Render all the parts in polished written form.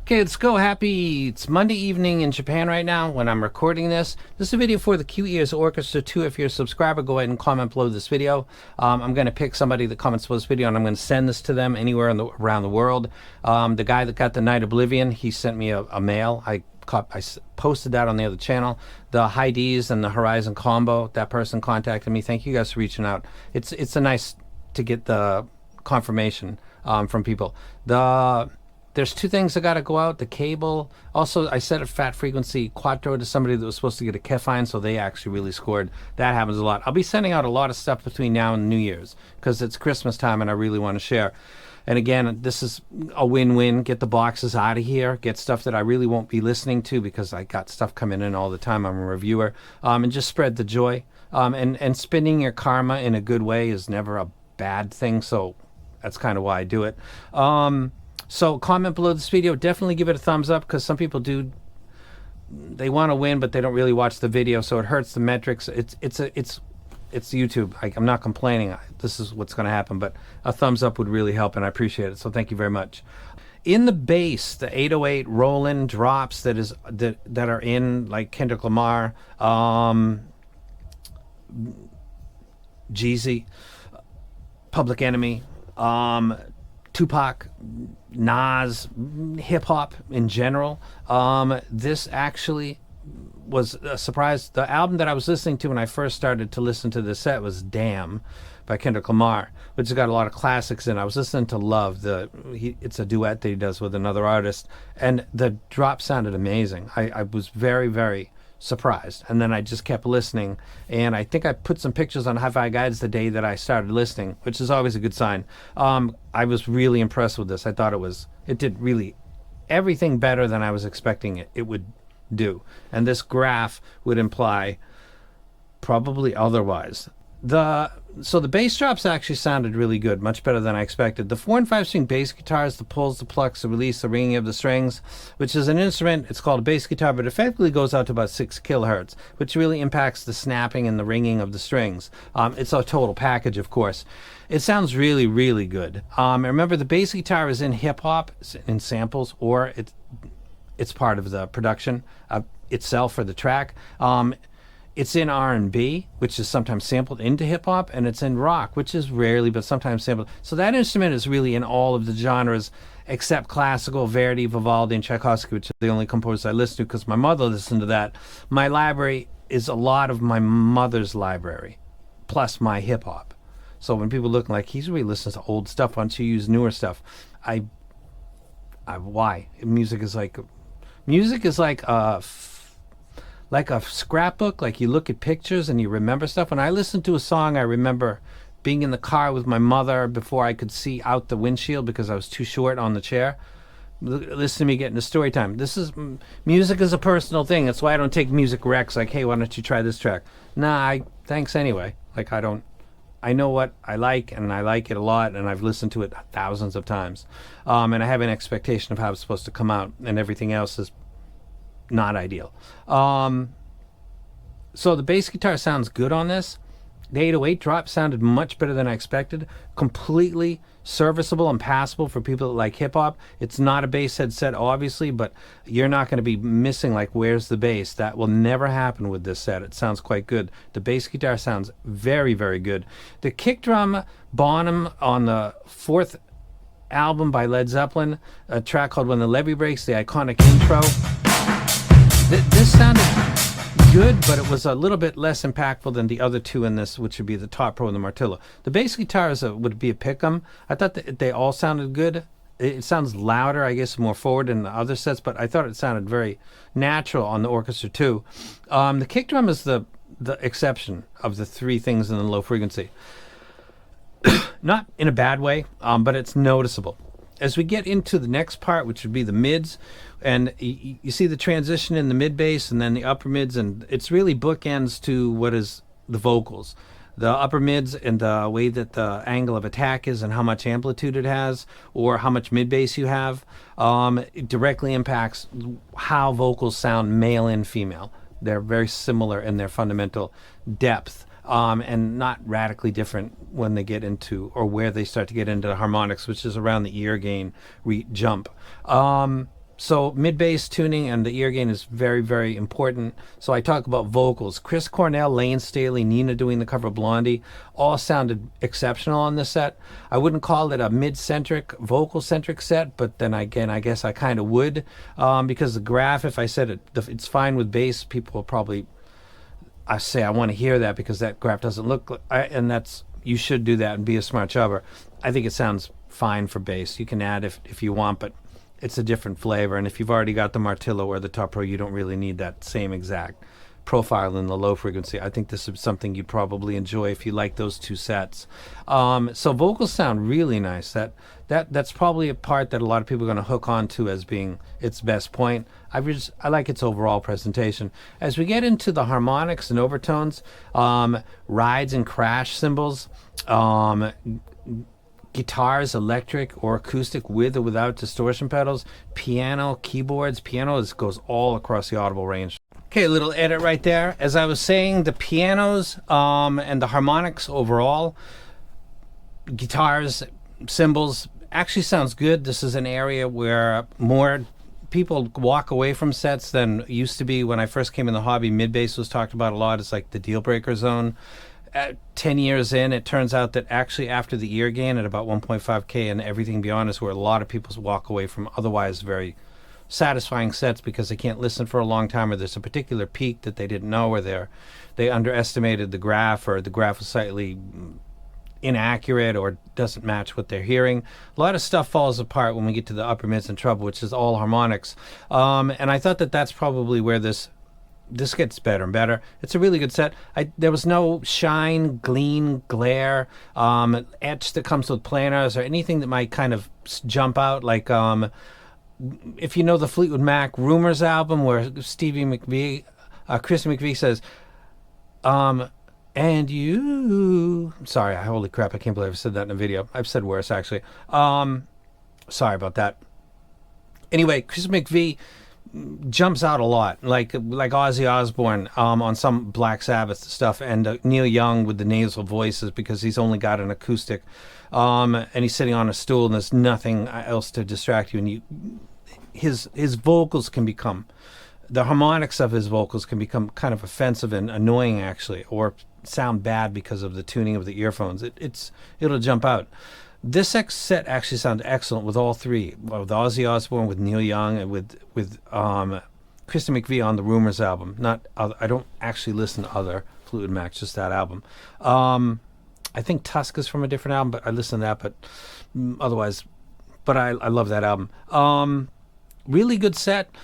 Okay, let's go. It's Monday evening in Japan right now when I'm recording this. This is a video for the Kiwi Ears Orchestra too. If you're a subscriber, go ahead and comment below this video. I'm going to pick somebody that comments below this video, and I'm going to send this to them anywhere around the world. The guy that got the Night Oblivion, he sent me a mail. I posted that on the other channel. The High D's and the Horizon combo, that person contacted me. Thank you guys for reaching out. It's a nice to get the confirmation from people. There's two things that got to go out. The cable. Also, I set a fat frequency quattro to somebody that was supposed to get a Kefine, so they actually really scored. That happens a lot. I'll be sending out a lot of stuff between now and New Year's because it's Christmas time and I really want to share. And again, this is a win-win. Get the boxes out of here. Get stuff that I really won't be listening to because I got stuff coming in all the time. I'm a reviewer. And just spread the joy. And spending your karma in a good way is never a bad thing. So that's kind of why I do it. So comment below this video. Definitely give it a thumbs up because some people they want to win, but they don't really watch the video, so it hurts the metrics. It's YouTube. I'm not complaining. This is what's going to happen, but a thumbs up would really help, and I appreciate it. So thank you very much. In the bass, the 808 roll-in drops that are in like Kendrick Lamar, Jeezy, Public Enemy, Tupac, Nas, hip-hop in general. This actually was a surprise. The album that I was listening to when I first started to listen to this set was Damn by Kendrick Lamar, which has got a lot of classics in. I was listening to Love. It's a duet that he does with another artist, and the drop sounded amazing. I was very, very surprised, and then I just kept listening, and I think I put some pictures on Hi-Fi Guides the day that I started listening, which is always a good sign. I was really impressed with this. I thought it did really everything better than I was expecting it would do, and this graph would imply probably otherwise. So the bass drops actually sounded really good, much better than I expected. The 4 and 5 string bass guitars, the pulls, the plucks, the release, the ringing of the strings, which is an instrument. It's called a bass guitar, but effectively goes out to about 6 kilohertz, which really impacts the snapping and the ringing of the strings. It's a total package, of course. It sounds really, really good. Remember, the bass guitar is in hip hop, in samples, or it's part of the production itself for the track. It's in R&B, which is sometimes sampled into hip-hop, and it's in rock, which is rarely but sometimes sampled. So that instrument is really in all of the genres except classical, Verdi, Vivaldi, and Tchaikovsky, which are the only composers I listen to because my mother listened to that. My library is a lot of my mother's library, plus my hip-hop. So when people look like, he's really listening to old stuff, why don't you use newer stuff? Why? Music is like a scrapbook. Like, you look at pictures and you remember stuff. When I listen to a song, I remember being in the car with my mother before I could see out the windshield because I was too short on the chair. Listen to me getting to story time. Music is a personal thing. That's why I don't take music recs like, hey, why don't you try this track? Nah, thanks anyway. Like, I know what I like, and I like it a lot, and I've listened to it thousands of times. And I have an expectation of how it's supposed to come out, and everything else is not ideal. So the bass guitar sounds good on this. The 808 drop sounded much better than I expected. Completely serviceable and passable for people that like hip-hop. It's not a bass headset, obviously, but you're not going to be missing, like, where's the bass? That will never happen with this set. It sounds quite good. The bass guitar sounds very, very good. The kick drum, Bonham, on the 4th album by Led Zeppelin, a track called When the Levee Breaks, the iconic intro. This sounded good, but it was a little bit less impactful than the other two in this, which would be the Top Pro and the Martillo. The bass guitar would be a pick-em. I thought that they all sounded good. It sounds louder, I guess, more forward than the other sets, but I thought it sounded very natural on the orchestra too. The kick drum is the exception of the three things in the low frequency. Not in a bad way, but it's noticeable. As we get into the next part, which would be the mids, and you see the transition in the mid bass and then the upper mids, and it's really bookends to what is the vocals. The upper mids and the way that the angle of attack is and how much amplitude it has or how much mid bass you have, it directly impacts how vocals sound male and female. They're very similar in their fundamental depth. And not radically different when they get into, or where they start to get into the harmonics, which is around the ear gain jump. So mid-bass tuning and the ear gain is very, very important. So I talk about vocals. Chris Cornell, Lane Staley, Nina doing the cover of Blondie, all sounded exceptional on this set. I wouldn't call it a mid-centric, vocal-centric set, but then again, I guess I kind of would, because the graph, if I said it's fine with bass, people will probably, I say I want to hear that because that graph doesn't look, and that's, you should do that and be a smart jobber. I think it sounds fine for bass. You can add if you want, but it's a different flavor, and if you've already got the Martillo or the Top Pro, you don't really need that same exact profile in the low frequency. I think this is something you'd probably enjoy if you like those two sets. So vocals sound really nice. That's probably a part that a lot of people are going to hook onto as being its best point. I like its overall presentation. As we get into the harmonics and overtones, rides and crash cymbals, guitars, electric or acoustic with or without distortion pedals, piano, keyboards. Piano goes all across the audible range. Okay, a little edit right there. As I was saying, the pianos and the harmonics overall, guitars, cymbals, actually sounds good. This is an area where more people walk away from sets than used to be. When I first came in the hobby, mid-bass was talked about a lot. It's like the deal breaker zone. 10 years in, it turns out that actually after the ear gain at about 1.5K and everything beyond is where a lot of people walk away from otherwise very satisfying sets because they can't listen for a long time, or there's a particular peak that they didn't know, or they underestimated the graph, or the graph was slightly inaccurate or doesn't match what they're hearing. A lot of stuff falls apart when we get to the upper mids and treble, which is all harmonics. And I thought that that's probably where this gets better and better. It's a really good set. There was no shine, gleam, glare, etch that comes with planars or anything that might kind of jump out. Like if you know the Fleetwood Mac Rumors album where Stevie McVie, Chris McVie says, and you... Sorry, holy crap, I can't believe I said that in a video. I've said worse, actually. Sorry about that. Anyway, Chris McVie jumps out a lot, like Ozzy Osbourne on some Black Sabbath stuff, and Neil Young with the nasal voices because he's only got an acoustic, and he's sitting on a stool and there's nothing else to distract you, and his vocals can become, the harmonics of his vocals can become kind of offensive and annoying actually, or sound bad because of the tuning of the earphones. It'll jump out. This set actually sounds excellent with all three, with Ozzy Osbourne, with Neil Young, and with Kristen McVie on the Rumors album. I don't actually listen to other Fleetwood Mac, just that album. I think Tusk is from a different album, but I listen to that. But otherwise, I love that album. Really good set.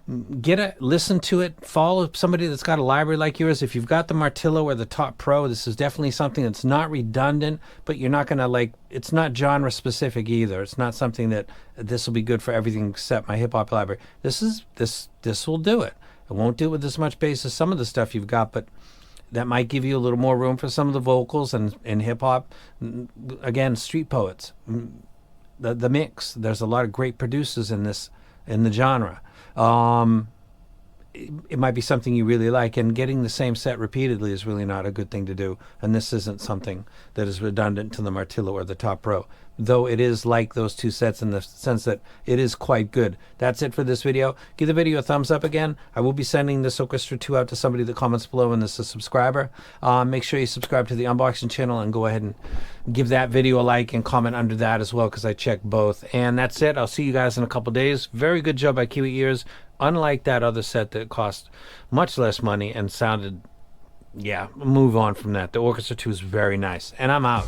Listen to it, follow somebody that's got a library like yours. If you've got the Martillo or the Top Pro, this is definitely something that's not redundant, but you're not going to it's not genre specific either. It's not something that this will be good for everything except my hip hop library. This will do it. It won't do it with as much bass as some of the stuff you've got, but that might give you a little more room for some of the vocals and hip hop. Again, street poets, the mix. There's a lot of great producers in the genre. It might be something you really like, and getting the same set repeatedly is really not a good thing to do, and this isn't something that is redundant to the Martillo or the Top Pro, though it is like those two sets in the sense that it is quite good. That's it for this video. Give the video a thumbs up again. I will be sending this Orchestra 2 out to somebody that comments below and is a subscriber. Make sure you subscribe to the unboxing channel and go ahead and give that video a like and comment under that as well, because I check both. And that's it. I'll see you guys in a couple days. Very good job by Kiwi Ears. Unlike that other set that cost much less money and sounded, move on from that. The Orchestra 2 is very nice. And I'm out.